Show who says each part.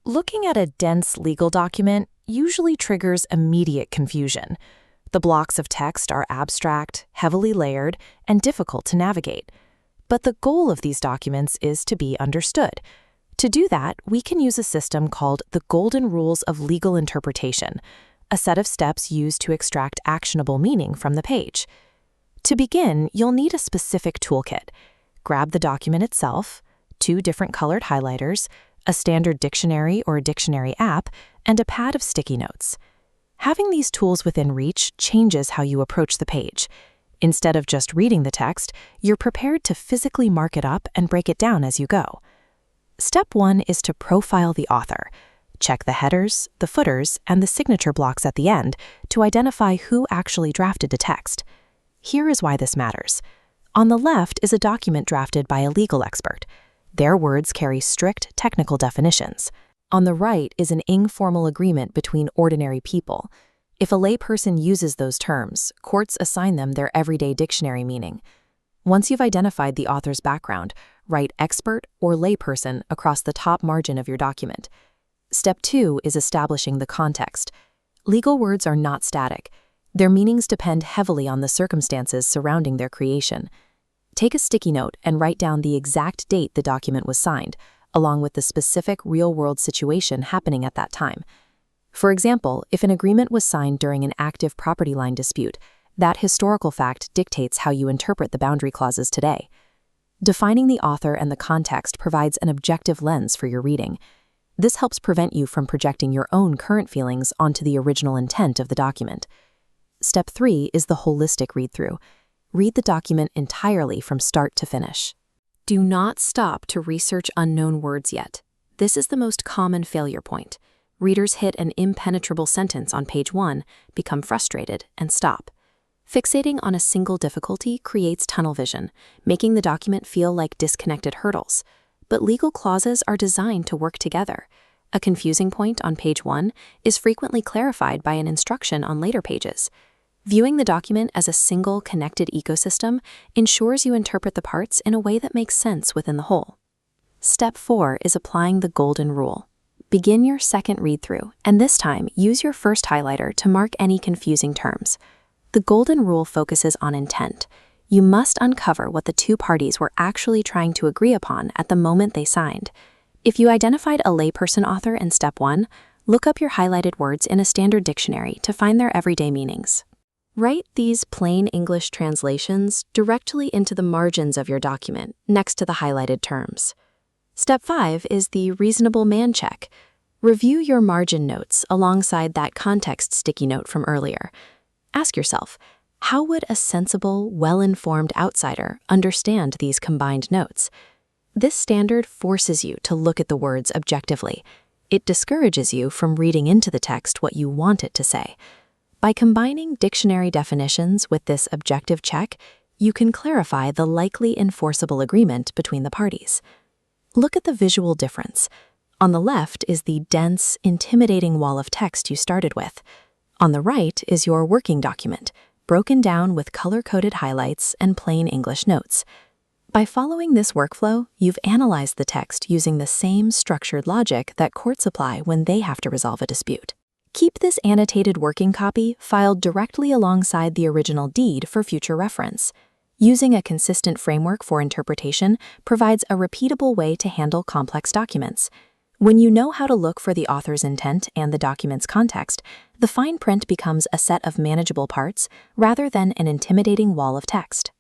Speaker 1: Looking at a dense legal document usually triggers immediate confusion. The blocks of text are abstract, heavily layered, and difficult to navigate. But the goal of these documents is to be understood. To do that, we can use a system called the Golden Rules of Legal Interpretation, a set of steps used to extract actionable meaning from the page. To begin, you'll need a specific toolkit. Grab the document itself, 2 different colored highlighters, a standard dictionary or dictionary app, and a pad of sticky notes. Having these tools within reach changes how you approach the page. Instead of just reading the text, you're prepared to physically mark it up and break it down as you go. Step 1 is to profile the author. Check the headers, the footers, and the signature blocks at the end to identify who actually drafted the text. Here is why this matters. On the left is a document drafted by a legal expert. Their words carry strict technical definitions. On the right is an informal agreement between ordinary people. If a layperson uses those terms, courts assign them their everyday dictionary meaning. Once you've identified the author's background, write expert or layperson across the top margin of your document. Step 2 is establishing the context. Legal words are not static. Their meanings depend heavily on the circumstances surrounding their creation. Take a sticky note and write down the exact date the document was signed, along with the specific real-world situation happening at that time. For example, if an agreement was signed during an active property line dispute, that historical fact dictates how you interpret the boundary clauses today. Defining the author and the context provides an objective lens for your reading. This helps prevent you from projecting your own current feelings onto the original intent of the document. Step 3 is the holistic read-through. Read the document entirely from start to finish. Do not stop to research unknown words yet. This is the most common failure point. Readers hit an impenetrable sentence on page 1, become frustrated, and stop. Fixating on a single difficulty creates tunnel vision, making the document feel like disconnected hurdles. But legal clauses are designed to work together. A confusing point on page 1 is frequently clarified by an instruction on later pages. Viewing the document as a single connected ecosystem ensures you interpret the parts in a way that makes sense within the whole. Step 4 is applying the golden rule. Begin your second read-through, and this time use your first highlighter to mark any confusing terms. The golden rule focuses on intent. You must uncover what the 2 parties were actually trying to agree upon at the moment they signed. If you identified a layperson author in step 1, look up your highlighted words in a standard dictionary to find their everyday meanings. Write these plain English translations directly into the margins of your document, next to the highlighted terms. Step 5 is the reasonable man check. Review your margin notes alongside that context sticky note from earlier. Ask yourself, how would a sensible, well-informed outsider understand these combined notes? This standard forces you to look at the words objectively. It discourages you from reading into the text what you want it to say. By combining dictionary definitions with this objective check, you can clarify the likely enforceable agreement between the parties. Look at the visual difference. On the left is the dense, intimidating wall of text you started with. On the right is your working document, broken down with color-coded highlights and plain English notes. By following this workflow, you've analyzed the text using the same structured logic that courts apply when they have to resolve a dispute. Keep this annotated working copy filed directly alongside the original deed for future reference. Using a consistent framework for interpretation provides a repeatable way to handle complex documents. When you know how to look for the author's intent and the document's context, the fine print becomes a set of manageable parts rather than an intimidating wall of text.